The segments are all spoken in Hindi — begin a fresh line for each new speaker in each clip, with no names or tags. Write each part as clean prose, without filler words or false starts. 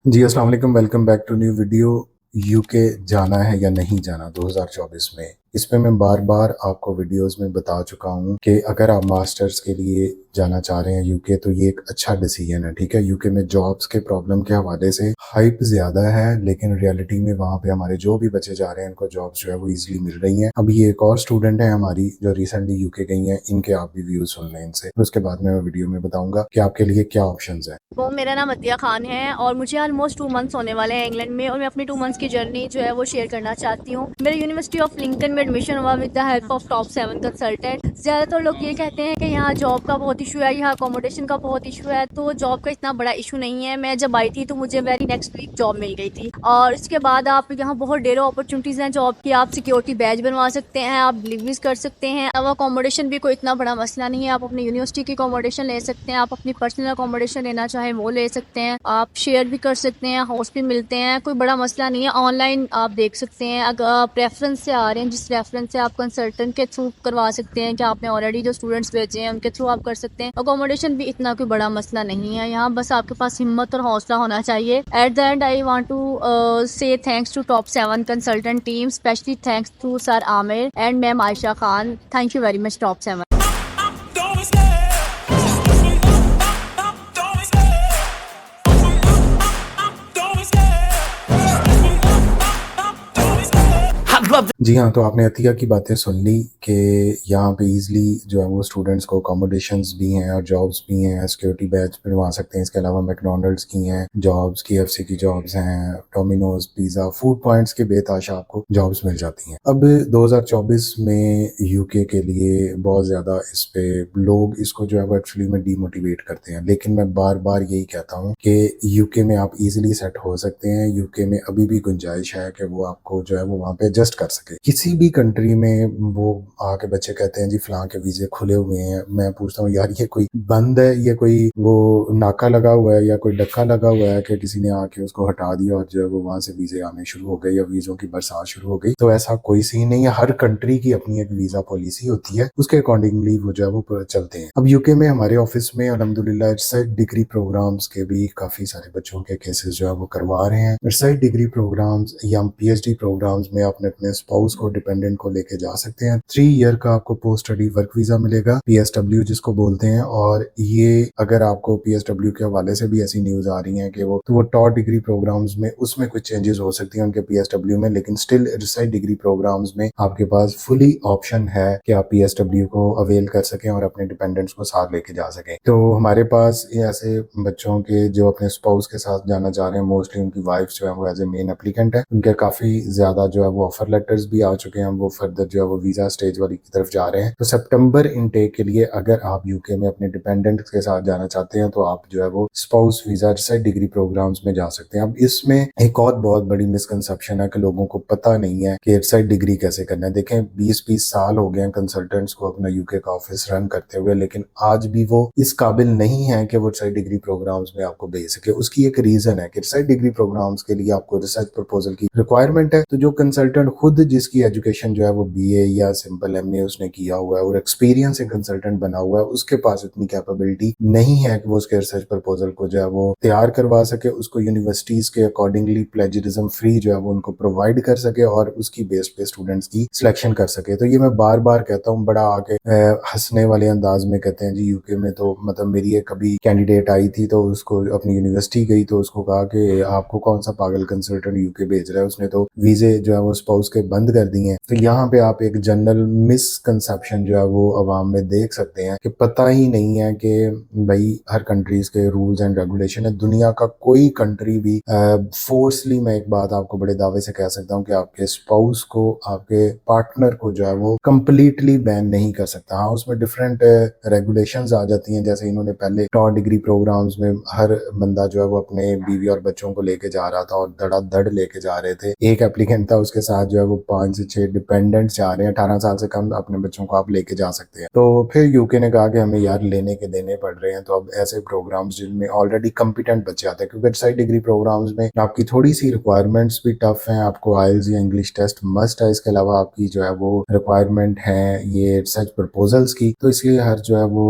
जी, अस्सलाम वालेकुम, welcome back to new video. UK जाना है या नहीं जाना 2024 में, इस पे मैं बार-बार आपको वीडियोस में बता चुका हूँ कि अगर आप मास्टर्स के लिए जाना चाह रहे हैं यूके तो ये एक अच्छा डिसीजन है, ठीक है। यूके में जॉब्स के प्रॉब्लम के हवाले से हाइप ज़्यादा है, लेकिन रियलिटी में वहाँ पे हमारे जो भी बच्चे जा रहे हैं, इनको जॉब्स जो है वो ईज़िली मिल रही हैं। अभी एक और स्टूडेंट है हमारी जो रिसेंटली यूके गई हैं, इनके आप भी व्यूज़ सुन लें इनसे, फिर उसके बाद मैं वीडियो में बताऊँगा कि आपके लिए क्या ऑप्शंस हैं।
वो मेरा नाम अतिया खान है और मुझे ऑलमोस्ट 2 मंथ्स होने वाले हैं इंग्लैंड में और मैं अपनी 2 मंथ्स की जर्नी जो है वो शेयर करना चाहती हूँ। मेरा यूनिवर्सिटी ऑफ लिंकन में एडमिशन हुआ with the help of top 7 consultant. ज़्यादातर लोग ये कहते हैं कि यहाँ जॉब का बहुत इशू है, यहाँ अकोमोडेशन का बहुत इशू है, तो जॉब का इतना बड़ा इशू नहीं है। मैं जब आई थी तो मुझे वेरी नेक्स्ट वीक जॉब मिल गई थी और इसके बाद आप यहाँ बहुत ढेरों अपॉर्चुनिटीज़ हैं जॉब की। आप सिक्योरिटी बैज बनवा सकते हैं, आप डिलीवरीज कर सकते हैं। अब अकोमोडेशन भी कोई इतना बड़ा मसला नहीं है, आप अपनी यूनिवर्सिटी की अकोमोडेशन ले सकते हैं, आप अपनी पर्सनल अकोमोडेशन लेना चाहें वो ले सकते हैं, आप शेयर भी कर सकते हैं, हाउस भी मिलते हैं, कोई बड़ा मसला नहीं है। ऑनलाइन आप देख सकते हैं, अगर आप रेफरेंस से आ रहे हैं, जिस रेफरेंस से आप कंसल्टेंट के थ्रू करवा सकते हैं कि आपने ऑलरेडी जो स्टूडेंट्स भेजे हैं उनके थ्रू आप कर सकते हैं। अकोमोडेशन भी इतना कोई बड़ा मसला नहीं है यहाँ, बस आपके पास हिम्मत और हौसला होना चाहिए। At the end I want to say thanks to top 7 consultant team, specially thanks to sir Aamir and ma'am Ayesha Khan. Thank you very much top 7।
जी हाँ, तो आपने अतिया की बातें सुन ली कि यहाँ पे ईज़िली जो है वो स्टूडेंट्स को अकोमोडेशंस भी हैं और जॉब्स भी हैं, सिक्योरिटी बैच बनवा सकते हैं। इसके अलावा मैकडॉनल्ड्स की हैं जॉब्स, केएफसी की जॉब्स हैं, डोमिनोज, पिज़्ज़ा, फूड पॉइंट्स के बेताशा आपको जॉब्स मिल जाती हैं। अब 2024 में यूके के लिए बहुत ज़्यादा इस पे लोग इसको जो है वो एक्चुअली में डीमोटिवेट करते हैं, लेकिन मैं बार-बार यही कहता हूँ कि यूके में आप ईज़िली सेट हो सकते हैं। यूके में अभी भी गुंजाइश है कि वो आपको जो है वो वहाँ पे एडजस्ट कर सके। किसी भी कंट्री में वो आके बच्चे कहते हैं जी फलां के वीज़े खुले हुए हैं, मैं पूछता हूँ यार ये कोई बंद है, ये कोई वो नाका लगा हुआ है या कोई डक्का लगा हुआ है कि किसी ने आके उसको हटा दिया और जो है वो वहाँ से वीज़े आने शुरू हो गए या वीज़ों की बरसात शुरू हो गई। तो ऐसा कोई सीन नहीं है, हर कंट्री की अपनी एक वीज़ा पॉलिसी होती है, उसके अकॉर्डिंगली वो जो है वो चलते हैं। अब यूके में हमारे ऑफिस में अल्हम्दुलिल्लाह रिसर्च डिग्री प्रोग्राम्स के भी काफ़ी सारे बच्चों के केसेस जो है वो करवा रहे हैं। रिसर्च डिग्री प्रोग्राम्स या पीएचडी प्रोग्राम्स में आपने अपने स्पाउस को, डिपेंडेंट को लेके जा सकते हैं। 3 ईयर का आपको पोस्ट स्टडी वर्क वीजा मिलेगा, पीएसडब्ल्यू जिसको बोलते हैं। और ये अगर आपको पीएसडब्ल्यू के हवाले से भी ऐसी न्यूज आ रही है कि वो टॉप डिग्री प्रोग्राम्स में उसमें कुछ चेंजेस हो सकती हैं उनके पीएसडब्ल्यू में, लेकिन स्टिल रिसर्च डिग्री प्रोग्राम्स में आपके पास फुली ऑप्शन है कि आप पीएसडब्ल्यू को अवेल कर सकें और अपने डिपेंडेंट्स को साथ लेके जा सकें। तो हमारे पास ये ऐसे बच्चों के जो अपने स्पाउस के साथ जाना चाह रहे हैं, मोस्टली उनकी वाइफ जो है वो एज ए मेन एप्लीकेंट है, उनके काफी ज्यादा जो है वो ऑफर लेटर्स भी आ चुके हैं, वो फर्दर जो है वो वीजा स्टेज वाली की तरफ जा रहे हैं। तो सितंबर इनटेक के लिए अगर आप यूके में अपने डिपेंडेंट्स के साथ जाना चाहते हैं तो आप जो है वो spouse visa research degree programs में जा सकते हैं। अब इसमें एक और बहुत बड़ी मिसकंसेप्शन है कि लोगों को पता नहीं है कि रिसर्च डिग्री कैसे करना है। देखें 20-20 साल हो गए हैं कंसल्टेंट्स को अपना यूके का ऑफिस रन करते हुए, लेकिन आज भी वो इस काबिल नहीं है कि वो रिसर्च डिग्री प्रोग्राम्स में आपको भेज सके। उसकी एक रीजन है कि रिसर्च डिग्री प्रोग्राम्स के लिए आपको रिसर्च प्रपोजल की रिक्वायरमेंट है। तो जो कंसल्टेंट खुद जिसकी एजुकेशन जो है वो बीए या सिंपल एमए उसने किया हुआ है और एक्सपीरियंस कंसल्टेंट बना हुआ है, उसके पास इतनी कैपेबिलिटी नहीं है कि वो उसके रिसर्च प्रपोजल को जो है वो तैयार करवा सके, उसको यूनिवर्सिटीज के अकॉर्डिंगली प्लेजरिज्म फ्री जो है वो उनको प्रोवाइड कर सके और उसकी बेस पे स्टूडेंट्स की सिलेक्शन कर सके। तो ये मैं बार बार कहता हूँ, बड़ा आके हंसने वाले अंदाज में कहते हैं जी यूके में तो मतलब मेरी एक कभी कैंडिडेट आई थी तो उसको अपनी यूनिवर्सिटी गई तो उसको कहा कि आपको कौन सा पागल कंसल्टेंट यूके भेज रहा है, उसने तो वीजे जो है वो स्पाउस के बंद कर दिए हैं। तो यहाँ पे आप एक जनरल मिसकंसेप्शन जो है वो अवाम में देख सकते हैं कि पता ही नहीं है कि भाई हर कंट्रीज के रूल्स एंड रेगुलेशन है। दुनिया का कोई कंट्री भी फोर्सली, मैं एक बात आपको बड़े दावे से कह सकता हूँ कि आपके स्पाउस को, आपके पार्टनर को जो है वो कंप्लीटली बैन नहीं कर सकता। हाँ, उसमें डिफरेंट रेगुलेशंस आ जाती हैं, जैसे इन्होंने पहले टॉप डिग्री प्रोग्राम्स में हर बंदा जो है वो अपने बीवी और बच्चों को लेके जा रहा था और धड़ाधड़ लेके जा रहे थे। एक एप्लीकेंट था, उसके साथ जो है वो 5 से 6 डिपेंडेंट्स जा रहे हैं, 18 साल से कम अपने बच्चों को आप लेके जा सकते हैं। तो फिर यूके ने कहा कि हमें यार लेने के देने पड़ रहे हैं, तो अब ऐसे प्रोग्राम्स जिनमें ऑलरेडी कंपिटेंट बच्चे आते हैं, क्योंकि साइड डिग्री प्रोग्राम्स में आपकी थोड़ी सी रिक्वायरमेंट्स भी टफ हैं, आपको आइल्स या इंग्लिश टेस्ट मस्ट है, इसके अलावा आपकी जो है वो रिक्वायरमेंट है ये रिसर्च प्रपोजल्स की, तो इसलिए हर जो है वो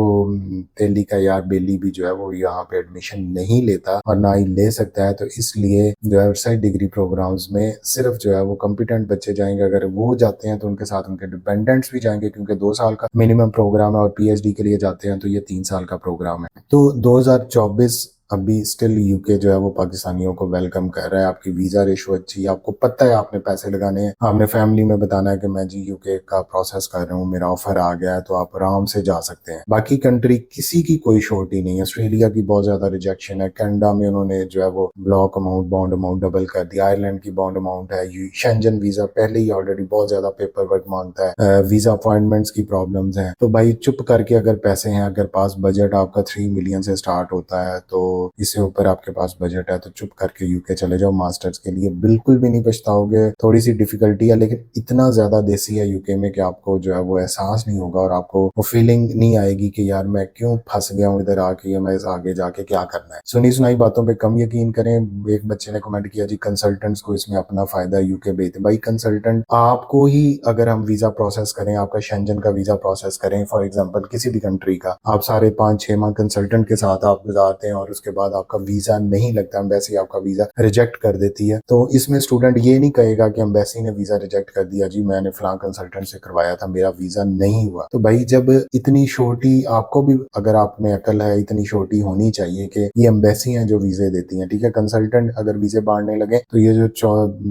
तेली का यार बेली भी जो है वो यहाँ पे एडमिशन नहीं लेता और ना ही ले सकता है। तो इसलिए जो है साइड डिग्री प्रोग्राम्स में सिर्फ जो है वो कंपिटेंट बच्चे जाएंगे। अगर वो जाते हैं तो उनके साथ उनके डिपेंडेंट्स भी जाएंगे, क्योंकि 2 साल का मिनिमम प्रोग्राम है और पीएचडी के लिए जाते हैं तो ये 3 साल का प्रोग्राम है। तो 2024 अभी स्टिल यूके जो है वो पाकिस्तानियों को वेलकम कर रहा है। आपकी वीजा रेशो अच्छी है, आपको पता है आपने पैसे लगाने हैं, आपने फैमिली में बताना है कि मैं जी यूके का प्रोसेस कर रहा हूँ, मेरा ऑफर आ गया है, तो आप आराम से जा सकते हैं। बाकी कंट्री किसी की कोई शॉर्टी नहीं है। ऑस्ट्रेलिया की बहुत ज्यादा रिजेक्शन है, कनाडा में उन्होंने जो है वो block amount bond amount double कर दिया, आयरलैंड की बॉन्ड अमाउंट है, शेंजन वीजा पहले ही ऑलरेडी बहुत ज्यादा पेपर वर्क मांगता है, वीजा अपॉइंटमेंट्स की प्रॉब्लम्स हैं। तो भाई चुप करके अगर पैसे हैं, अगर पास बजट आपका 3 मिलियन से स्टार्ट होता है, तो इससे ऊपर आपके पास बजट है तो चुप करके यूके चले जाओ मास्टर्स के लिए, बिल्कुल भी नहीं पछताओगे। थोड़ी सी डिफिकल्टी है लेकिन इतना ज्यादा देसी है यूके में कि आपको जो है वो एहसास नहीं होगा और आपको वो फीलिंग नहीं आएगी कि यार मैं क्यों फंस गया हूँ इधर आके, या मैं आगे जाके क्या करना है। सुनी सुनाई बातों पे कम यकीन करें। एक बच्चे ने कमेंट किया जी कंसल्टेंट्स को इसमें अपना फायदा यूके बेचते। भाई कंसल्टेंट आपको ही, अगर हम वीजा प्रोसेस करें, आपका शेंजन का वीजा प्रोसेस करें फॉर एग्जाम्पल किसी भी कंट्री का, आप सारे 5-6 माह कंसल्टेंट के साथ आप गुजारते हैं और उसके बाद आपका वीजा नहीं लगता, एम्बेसी आपका वीजा रिजेक्ट कर देती है। तो इसमें स्टूडेंट ये नहीं कहेगा कि एम्बेसी ने वीजा रिजेक्ट कर दिया, जी मैंने फलां कंसल्टेंट से करवाया था मेरा वीजा नहीं हुआ। तो भाई जब इतनी छोटी, आपको भी अगर आप में अकल है, इतनी छोटी होनी चाहिए कि ये एम्बेसी हैं जो वीजे देती हैं, ठीक है। कंसल्टेंट अगर वीजे बांटने लगे तो ये जो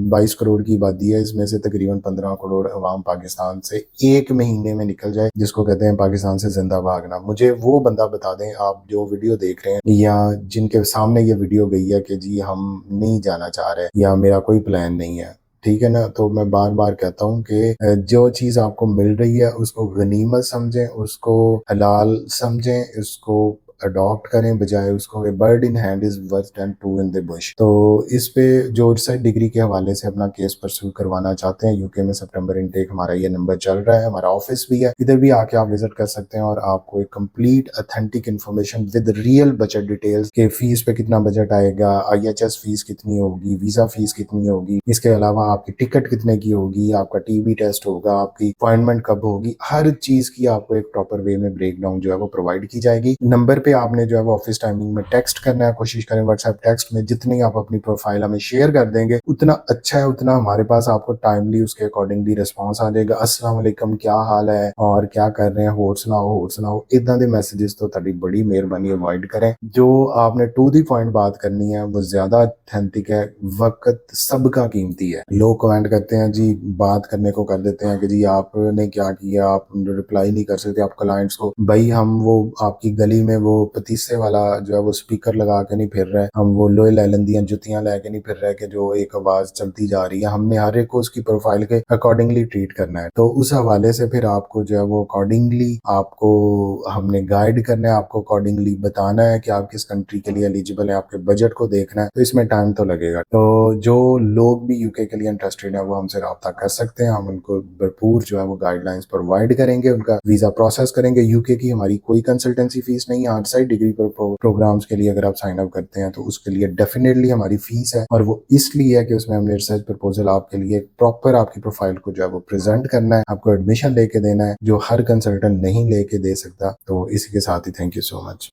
22 करोड़ की आबादी है, इसमें से तकरीबन 15 करोड़ अवाम पाकिस्तान से एक महीने में निकल जाए, जिसको कहते हैं पाकिस्तान से जिंदा भागना। मुझे वो बंदा बता दें आप जो वीडियो देख रहे हैं या जिनके सामने ये वीडियो गई है कि जी हम नहीं जाना चाह रहे या मेरा कोई प्लान नहीं है, ठीक है ना। तो मैं बार बार कहता हूँ कि जो चीज़ आपको मिल रही है उसको गनीमत समझें, उसको हलाल समझें, उसको अडॉप्ट करें, बजाय उसको bird in hand is worth than two in the bush. तो इस पे जो रिसर्च डिग्री के हवाले से अपना केस परस्यू करवाना चाहते हैं, यूके में सितंबर इनटेक हमारा ये नंबर चल रहा है, हमारा ऑफिस भी है, इधर भी आके आप विजिट कर सकते हैं और आपको एक complete authentic information with real budget details के फीस पे कितना बजट आएगा, IHS फीस कितनी होगी, वीजा फीस कितनी होगी, इसके अलावा आपकी टिकट कितने की होगी, आपका TB टेस्ट होगा, आपकी अपॉइंटमेंट कब होगी, हर चीज की आपको एक प्रॉपर वे में ब्रेक डाउन जो है वो प्रोवाइड की जाएगी। नंबर पे आपने जो है वो ऑफिस टाइमिंग में टेक्स्ट करना है, कोशिश करें व्हाट्सएप टेक्स्ट में जितनी आप अपनी प्रोफाइल हमें शेयर कर देंगे उतना अच्छा है, उतना हमारे पास आपको टाइमली उसके अकॉर्डिंगली रिस्पांस आ जाएगा। अस्सलाम वालेकुम, क्या हाल है और क्या कर रहे हैं, होर सुनाओ, इदा दे मैसेजेस तो ताड़ी बड़ी मेहरबानी अवॉइड करें। जो आपने टू दी पॉइंट बात करनी है वो ज्यादा ऑथेंटिक है, वक्त सबका कीमती है। लोग कमेंट करते हैं जी, बात करने को कर देते हैं कि जी आपने क्या किया, आप रिप्लाई नहीं कर सकते आप क्लाइंट्स को। भाई हम वो आपकी गली में वो पतीसे वाला जो है वो स्पीकर लगा के नहीं फिर रहे, हम वो लोहे लैलंदियां जुतियां लेके नहीं फिर रहे कि जो एक आवाज चलती जा रही है। हमने हर एक को उसकी प्रोफाइल के अकॉर्डिंगली ट्रीट करना है। तो उस हवाले से फिर आपको जो है वो अकॉर्डिंगली आपको हमने गाइड करना है, आपको अकॉर्डिंगली बताना है कि आप किस कंट्री के लिए एलिजिबल है, आपके बजट को देखना है। तो इसमें टाइम तो लगेगा। तो जो लोग भी यूके के लिए इंटरेस्टेड है वो हमसे रब्ता कर सकते हैं, हम उनको भरपूर जो है वो गाइडलाइंस प्रोवाइड करेंगे, उनका वीजा प्रोसेस करेंगे। यूके की हमारी कोई कंसल्टेंसी फीस नहीं है। आउटसाइड डिग्री प्रोग्राम्स के लिए अगर आप साइन अप करते हैं तो उसके लिए डेफिनेटली हमारी फीस है, और वो इसलिए है कि उसमें हमने रिसर्च प्रपोजल आपके लिए प्रॉपर आपकी प्रोफाइल को जो है वो प्रेजेंट करना है, आपको एडमिशन लेके देना है, जो हर कंसल्टेंट नहीं लेके दे सकता। तो इसी के साथ ही थैंक यू सो मच।